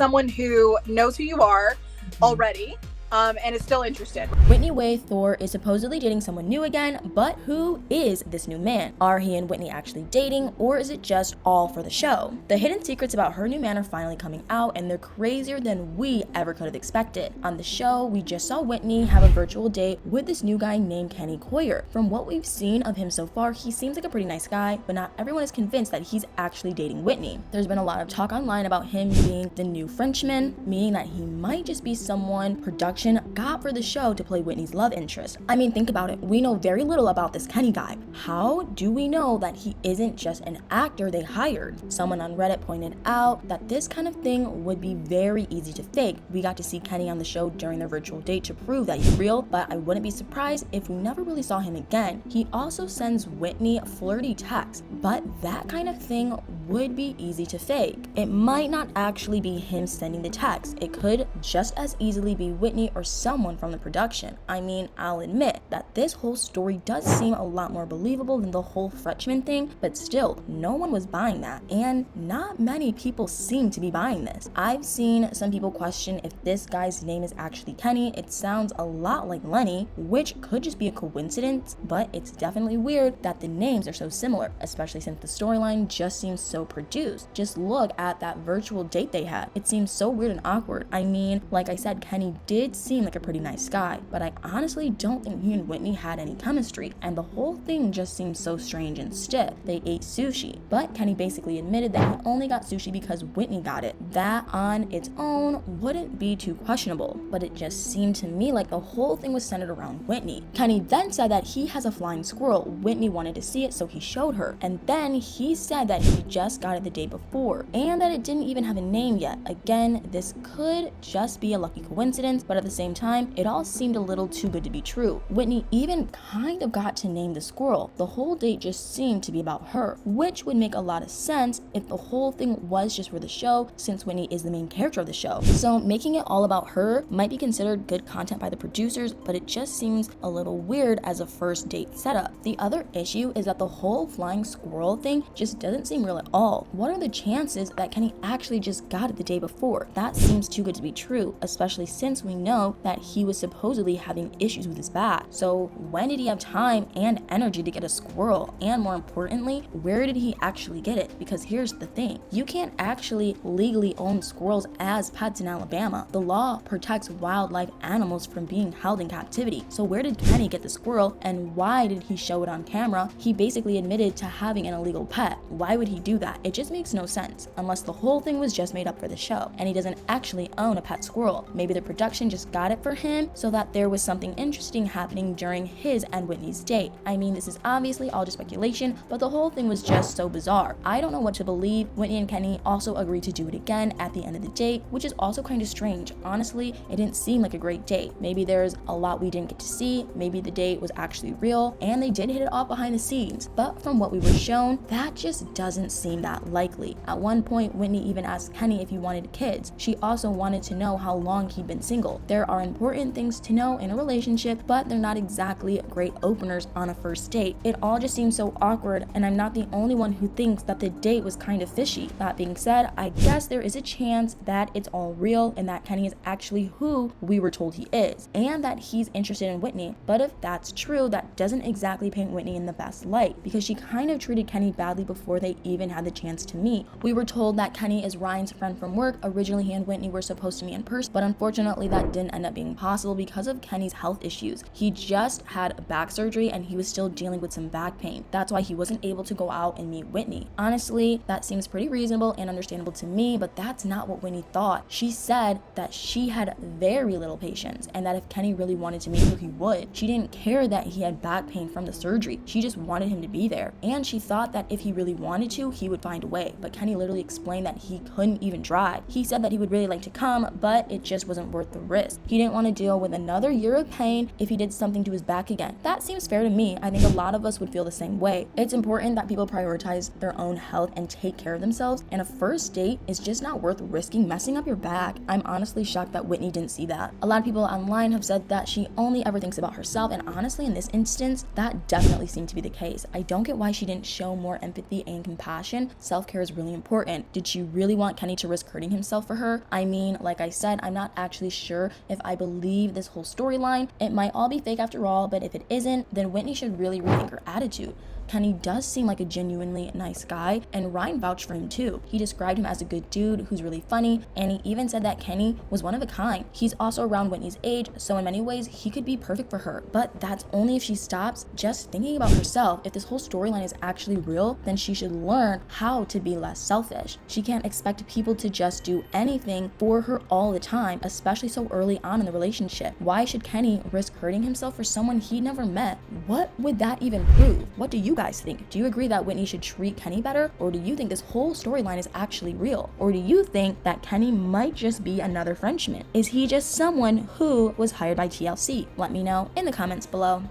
someone who knows who you are already, and is still interested. Whitney Way Thore is supposedly dating someone new again, but who is this new man? Are he and Whitney actually dating, or is it just all for the show? The hidden secrets about her new man are finally coming out, and they're crazier than we ever could have expected. On the show, we just saw Whitney have a virtual date with this new guy named Kenny Coyer. From what we've seen of him so far, he seems like a pretty nice guy, but not everyone is convinced that he's actually dating Whitney. There's been a lot of talk online about him being the new Frenchman, meaning that he might just be someone production got for the show to play Whitney's love interest. I mean, think about it. We know very little about this Kenny guy. How do we know that he isn't just an actor they hired? Someone on Reddit pointed out that this kind of thing would be very easy to fake. We got to see Kenny on the show during their virtual date to prove that he's real, but I wouldn't be surprised if we never really saw him again. He also sends Whitney flirty texts, but that kind of thing would be easy to fake. It might not actually be him sending the text. It could just as easily be Whitney or someone from the production. I mean, I'll admit that this whole story does seem a lot more believable than the whole Frenchman thing, but still, no one was buying that, and not many people seem to be buying this. I've seen some people question if this guy's name is actually Kenny. It sounds a lot like Lenny, which could just be a coincidence, but it's definitely weird that the names are so similar, especially since the storyline just seems so produced. Just look at that virtual date they had. It seems so weird and awkward. I mean, like I said, Kenny did seem like a pretty nice guy, but I honestly don't think he and Whitney had any chemistry, and the whole thing just seemed so strange and stiff. They ate sushi, but Kenny basically admitted that he only got sushi because Whitney got it. That on its own wouldn't be too questionable, but it just seemed to me like the whole thing was centered around Whitney. Kenny then said that he has a flying squirrel. Whitney wanted to see it, so he showed her, and then he said that he just got it the day before, and that it didn't even have a name yet. Again, this could just be a lucky coincidence, but at the same time, it all seemed a little too good to be true. Whitney even kind of got to name the squirrel. The whole date just seemed to be about her, which would make a lot of sense if the whole thing was just for the show, since Whitney is the main character of the show. So making it all about her might be considered good content by the producers, but it just seems a little weird as a first date setup. The other issue is that the whole flying squirrel thing just doesn't seem real at all. What are the chances that Kenny actually just got it the day before? That seems too good to be true, especially since we know that he was supposedly having issues with his back. So when did he have time and energy to get a squirrel? And more importantly, where did he actually get it? Because here's the thing, you can't actually legally own squirrels as pets in Alabama. The law protects wildlife animals from being held in captivity. So where did Kenny get the squirrel, and why did he show it on camera? He basically admitted to having an illegal pet. Why would he do that? It just makes no sense, unless the whole thing was just made up for the show and he doesn't actually own a pet squirrel. Maybe the production just got it for him so that there was something interesting happening during his and Whitney's date. I mean, this is obviously all just speculation, but the whole thing was just so bizarre. I don't know what to believe. Whitney and Kenny also agreed to do it again at the end of the date, which is also kind of strange. Honestly, it didn't seem like a great date. Maybe there's a lot we didn't get to see. Maybe the date was actually real and they did hit it off behind the scenes, but from what we were shown, that just doesn't seem that likely. At one point, Whitney even asked Kenny if he wanted kids. She also wanted to know how long he'd been single. There are important things to know in a relationship, but they're not exactly great openers on a first date. It all just seems so awkward, and I'm not the only one who thinks that the date was kind of fishy. That being said, I guess there is a chance that it's all real and that Kenny is actually who we were told he is, and that he's interested in Whitney. But if that's true, that doesn't exactly paint Whitney in the best light, because she kind of treated Kenny badly before they even had the chance to meet. We were told that Kenny is Ryan's friend from work. Originally, he and Whitney were supposed to meet in person, but unfortunately that didn't end up being possible because of Kenny's health issues. He just had back surgery and he was still dealing with some back pain. That's why he wasn't able to go out and meet Whitney. Honestly, that seems pretty reasonable and understandable to me, but that's not what Whitney thought. She said that she had very little patience and that if Kenny really wanted to meet her, he would. She didn't care that he had back pain from the surgery. She just wanted him to be there. And she thought that if he really wanted to, he would find a way. But Kenny literally explained that he couldn't even drive. He said that he would really like to come, but it just wasn't worth the risk. this. He didn't want to deal with another year of pain if he did something to his back again. That seems fair to me. I think a lot of us would feel the same way. It's important that people prioritize their own health and take care of themselves, and a first date is just not worth risking messing up your back. I'm honestly shocked that Whitney didn't see that. A lot of people online have said that she only ever thinks about herself, and honestly in this instance, that definitely seemed to be the case. I don't get why she didn't show more empathy and compassion. Self-care is really important. Did she really want Kenny to risk hurting himself for her? I mean, like I said, I'm not actually sure if I believe this whole storyline. It might all be fake after all, but if it isn't, then Whitney should really rethink her attitude. Kenny does seem like a genuinely nice guy, and Ryan vouched for him too. He described him as a good dude who's really funny, and he even said that Kenny was one of a kind. He's also around Whitney's age, so in many ways, he could be perfect for her. But that's only if she stops just thinking about herself. If this whole storyline is actually real, then she should learn how to be less selfish. She can't expect people to just do anything for her all the time, especially so early on in the relationship. Why should Kenny risk hurting himself for someone he never met? What would that even prove? What do you guys think? Do you agree that Whitney should treat Kenny better? Or do you think this whole storyline is actually real? Or do you think that Kenny might just be another Frenchman? Is he just someone who was hired by TLC? Let me know in the comments below.